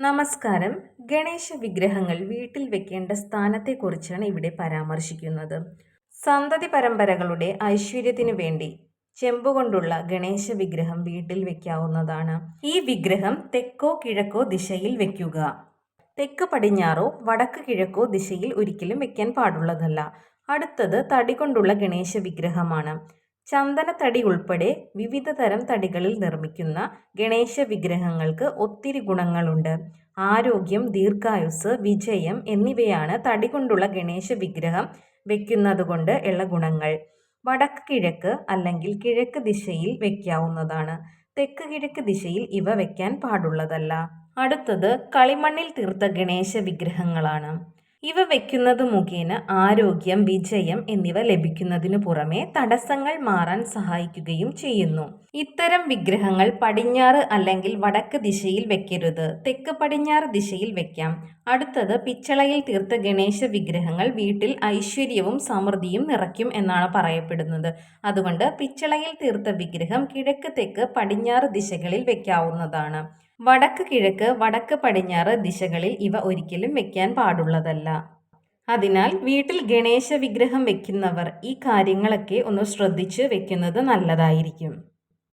നമസ്കാരം. ഗണേശ വിഗ്രഹങ്ങൾ വീട്ടിൽ വെക്കേണ്ട സ്ഥാനത്തെക്കുറിച്ചാണ് ഇവിടെ പരാമർശിക്കുന്നത്. സന്തതി പരമ്പരകളുടെ ഐശ്വര്യത്തിനു വേണ്ടി ചെമ്പുകൊണ്ടുള്ള ഗണേശ വിഗ്രഹം വീട്ടിൽ വെക്കാവുന്നതാണ്. ഈ വിഗ്രഹം തെക്കോ കിഴക്കോ ദിശയിൽ വെക്കുക. തെക്ക് പടിഞ്ഞാറോ വടക്ക് കിഴക്കോ ദിശയിൽ ഒരിക്കലും വെക്കാൻ പാടുള്ളതല്ല. അടുത്തത് തടി കൊണ്ടുള്ള ഗണേശ വിഗ്രഹമാണ്. ചന്ദനത്തടി ഉൾപ്പെടെ വിവിധ തരം തടികളിൽ നിർമ്മിക്കുന്ന ഗണേശ വിഗ്രഹങ്ങൾക്ക് ഒത്തിരി ഗുണങ്ങളുണ്ട്. ആരോഗ്യം, ദീർഘായുസ്സ്, വിജയം എന്നിവയാണ് തടി കൊണ്ടുള്ള ഗണേശ വിഗ്രഹം വെക്കുന്നതുകൊണ്ട് ഉള്ള ഗുണങ്ങൾ. വടക്ക് കിഴക്ക് അല്ലെങ്കിൽ കിഴക്ക് ദിശയിൽ വെക്കാവുന്നതാണ്. തെക്ക് കിഴക്ക് ദിശയിൽ ഇവ വെക്കാൻ പാടുള്ളതല്ല. അടുത്തത് കളിമണ്ണിൽ തീർത്ത ഗണേശ വിഗ്രഹങ്ങളാണ്. ഇവ വെക്കുന്നത് മുഖേന ആരോഗ്യം, വിജയം എന്നിവ ലഭിക്കുന്നതിനു പുറമെ തടസ്സങ്ങൾ മാറാൻ സഹായിക്കുകയും ചെയ്യുന്നു. ഇത്തരം വിഗ്രഹങ്ങൾ പടിഞ്ഞാറ് അല്ലെങ്കിൽ വടക്ക് ദിശയിൽ വെക്കരുത്. തെക്ക് പടിഞ്ഞാറ് ദിശയിൽ വെക്കാം. അടുത്തത് പിച്ചളയിൽ തീർത്ത ഗണേശ വിഗ്രഹങ്ങൾ വീട്ടിൽ ഐശ്വര്യവും സമൃദ്ധിയും നിറയ്ക്കും എന്നാണ് പറയപ്പെടുന്നത്. അതുകൊണ്ട് പിച്ചളയിൽ തീർത്ത വിഗ്രഹം കിഴക്ക്, തെക്ക്, പടിഞ്ഞാറ് ദിശകളിൽ വെക്കാവുന്നതാണ്. വടക്ക് കിഴക്ക്, വടക്ക് പടിഞ്ഞാറ് ദിശകളിൽ ഇവ ഒരിക്കലും വെക്കാൻ പാടുള്ളതല്ല. അതിനാൽ വീട്ടിൽ ഗണേശ വിഗ്രഹം വെക്കുന്നവർ ഈ കാര്യങ്ങളൊക്കെ ഒന്ന് ശ്രദ്ധിച്ച് വെക്കുന്നത് നല്ലതായിരിക്കും.